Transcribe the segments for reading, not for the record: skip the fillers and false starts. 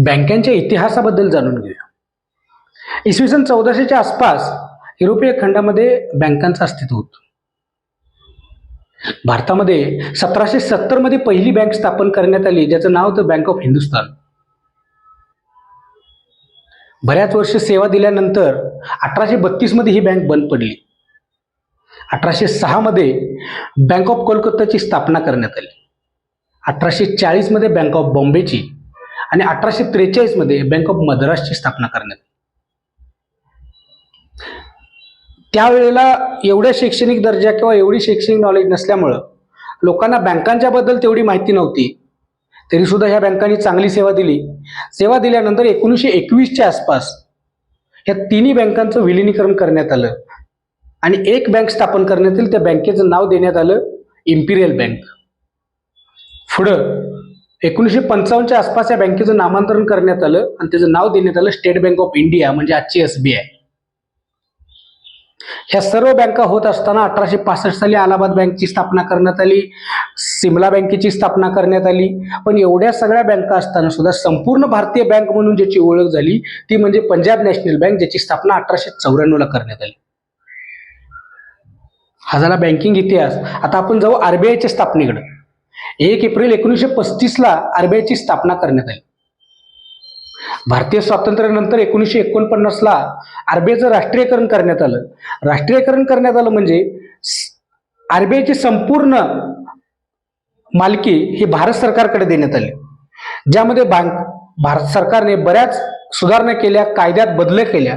बँकांच्या इतिहासाबद्दल जाणून घेऊया. इसवी सन 1400च्या आसपास युरोपीय खंडामध्ये बँकांचं अस्तित्व होतं. भारतामध्ये 1770 मध्ये पहिली बँक स्थापन करण्यात आली, ज्याचं नाव होतं बँक ऑफ हिंदुस्तान. बऱ्याच वर्ष सेवा दिल्यानंतर 1832 मध्ये ही बँक बंद पडली. 1806 मध्ये बँक ऑफ कोलकाताची स्थापना करण्यात आली. 1840 मध्ये बँक ऑफ बॉम्बेची आणि 1843 मध्ये बँक ऑफ मद्रासची स्थापना करण्यात आली. त्यावेळेला एवढ्या शैक्षणिक दर्जा किंवा एवढी शैक्षणिक नॉलेज नसल्यामुळं लोकांना बँकांच्या बद्दल तेवढी माहिती नव्हती. तरी सुद्धा ह्या बँकांनी चांगली सेवा दिली. सेवा दिल्यानंतर 1921च्या आसपास ह्या तिन्ही बँकांचं विलिनीकरण करण्यात आलं आणि एक बँक स्थापन करण्यात आली. त्या बँकेचं नाव देण्यात आलं इम्पिरियल बँक. पुढं 1955च्या आसपास या बँकेचं नामांतरण करण्यात आलं आणि त्याचं नाव देण्यात आलं स्टेट बँक ऑफ इंडिया, म्हणजे आजची SBI. ह्या सर्व बँका होत असताना 1865 साली अलाहाबाद बँकची स्थापना करण्यात आली, सिमला बँकेची स्थापना करण्यात आली. पण एवढ्या सगळ्या बँका असताना सुद्धा संपूर्ण भारतीय बँक म्हणून ज्याची ओळख झाली ती म्हणजे पंजाब नॅशनल बँक, ज्याची स्थापना 1894 ला करण्यात आली. हा झाला बँकिंग इतिहास. आता आपण जाऊ RBIच्या स्थापनेकडे. 1 एप्रिल 1935 ला RBIची स्थापना करण्यात आली. भारतीय स्वातंत्र्यानंतर 1949 ला RBIचं राष्ट्रीयकरण करण्यात आलं. राष्ट्रीयकरण करण्यात आलं म्हणजे RBIची संपूर्ण मालकी ही भारत सरकारकडे देण्यात आली, ज्यामध्ये भारत सरकारने बऱ्याच सुधारणा केल्या, कायद्यात बदल केल्या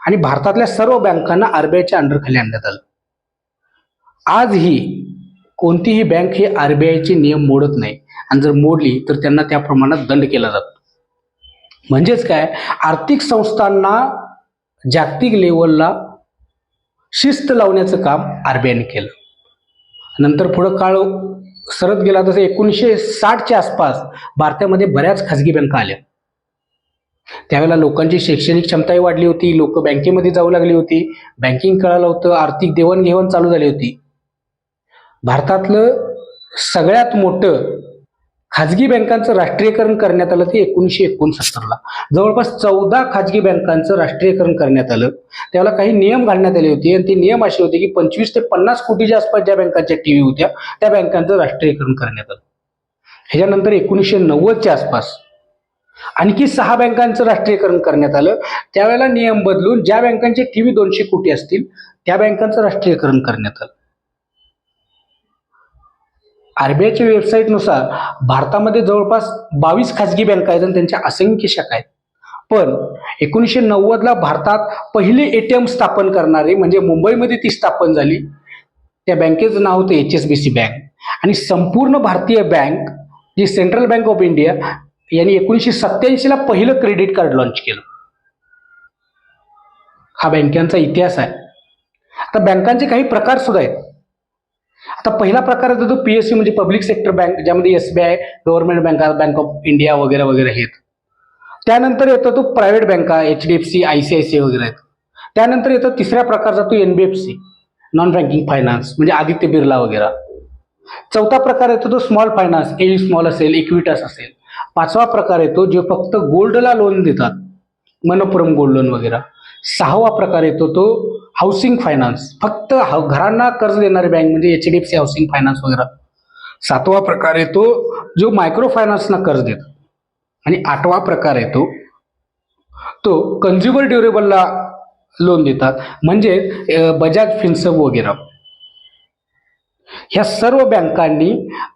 आणि भारतातल्या सर्व बँकांना RBIच्या अंडरखाली आणण्यात आलं. आजही कोणतीही बँक ही RBIचे नियम मोडत नाही आणि जर मोडली तर त्यांना त्या प्रमाणात दंड केला जातो. म्हणजेच काय, आर्थिक संस्थांना जागतिक लेवलला शिस्त लावण्याचं काम RBIने केलं. नंतर पुढं काळ सरत गेला तसं 1960च्या आसपास भारतामध्ये बऱ्याच खाजगी बँका आल्या. त्यावेळेला लोकांची शैक्षणिक क्षमताही वाढली होती, लोक बँकेमध्ये जाऊ लागली होती, बँकिंग कळालं होतं, आर्थिक देवाणघेवाण चालू झाली होती. भारतातलं सगळ्यात मोठं खाजगी बँकांचं राष्ट्रीयकरण करण्यात आलं ते 1969 ला. जवळपास 14 खाजगी बँकांचं राष्ट्रीयकरण करण्यात आलं. त्यावेळेला काही नियम घालण्यात आले होते आणि ते नियम असे होते की 25 ते 50 कोटीच्या आसपास ज्या बँकांच्या ठेवी होत्या त्या बँकांचं राष्ट्रीयकरण करण्यात आलं. ह्याच्यानंतर 1990च्या आसपास आणखी 6 बँकांचं राष्ट्रीयकरण करण्यात आलं. त्यावेळेला नियम बदलून ज्या बँकांची ठेवी 200 कोटी असतील त्या बँकांचं राष्ट्रीयकरण करण्यात आलं. RBIच्या वेबसाईटनुसार भारतामध्ये जवळपास 22 खाजगी बँका आहेत आणि त्यांच्या असंख्य शाखा आहेत. पण 1990 ला भारतात पहिले ATM स्थापन करणारे म्हणजे मुंबईमध्ये ती स्थापन झाली. त्या बँकेचं नाव होतं HSBC बँक. आणि संपूर्ण भारतीय बँक जी सेंट्रल बँक ऑफ इंडिया यांनी 1987 ला पहिलं क्रेडिट कार्ड लॉन्च केलं. हा बँकांचा इतिहास आहे. आता बँकांचे काही प्रकार सुद्धा आहेत. आता पहिला प्रकार येतो तो PSU म्हणजे पब्लिक सेक्टर बँक, ज्यामध्ये SBI, गव्हर्नमेंट बँका, बँक ऑफ इंडिया वगैरे वगैरे आहेत. त्यानंतर येतो तो प्रायव्हेट बँका, HDFC, ICICI वगैरे आहेत. त्यानंतर येतो तिसऱ्या प्रकारचा तो NBFC, नॉन बँकिंग फायनान्स, म्हणजे आदित्य बिर्ला वगैरे. चौथा प्रकार येतो तो स्मॉल फायनान्स, AU स्मॉल असेल, इक्विटास असेल. पाचवा प्रकार येतो जे फक्त गोल्डला लोन देतात, मनप्पुरम गोल्ड लोन वगैरे. सहावा प्रकार येतो तो हाऊसिंग फायनान्स, फक्त घरांना कर्ज देणारी बँक म्हणजे HDFC हाऊसिंग फायनान्स वगैरे. सातवा प्रकार येतो जो मायक्रो फायनान्सना कर्ज देतो. आणि आठवा प्रकार येतो तो कन्झ्युमर ड्युरेबलला लोन देतात, म्हणजे बजाज फिन्सर्व वगैरे. ह्या सर्व बँकांनी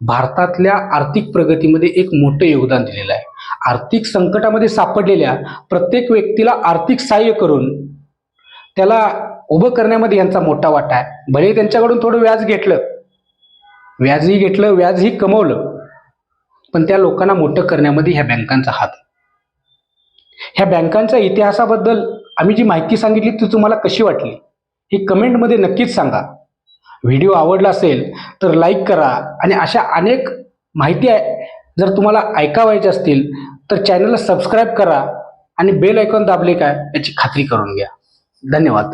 भारतातल्या आर्थिक प्रगतीमध्ये एक मोठं योगदान दिलेलं आहे. आर्थिक संकटामध्ये सापडलेल्या प्रत्येक व्यक्तीला आर्थिक सहाय्य करून त्याला उभं करण्यामध्ये यांचा मोठा वाटा आहे. भले त्यांच्याकडून थोडं व्याजही घेतलं, व्याजही कमवलं, पण त्या लोकांना मोठं करण्यामध्ये ह्या बँकांचा हात. ह्या बँकांच्या इतिहासाबद्दल आम्ही जी माहिती सांगितली ती तुम्हाला कशी वाटली ही कमेंटमध्ये नक्कीच सांगा. व्हिडिओ आवडला असेल तर लाईक करा आणि अशा अनेक माहिती जर तुम्हाला ऐकावायच्या असतील तर चॅनलला सबस्क्राईब करा आणि बेल आयकॉन दाबले काय याची खात्री करून घ्या. धन्यवाद.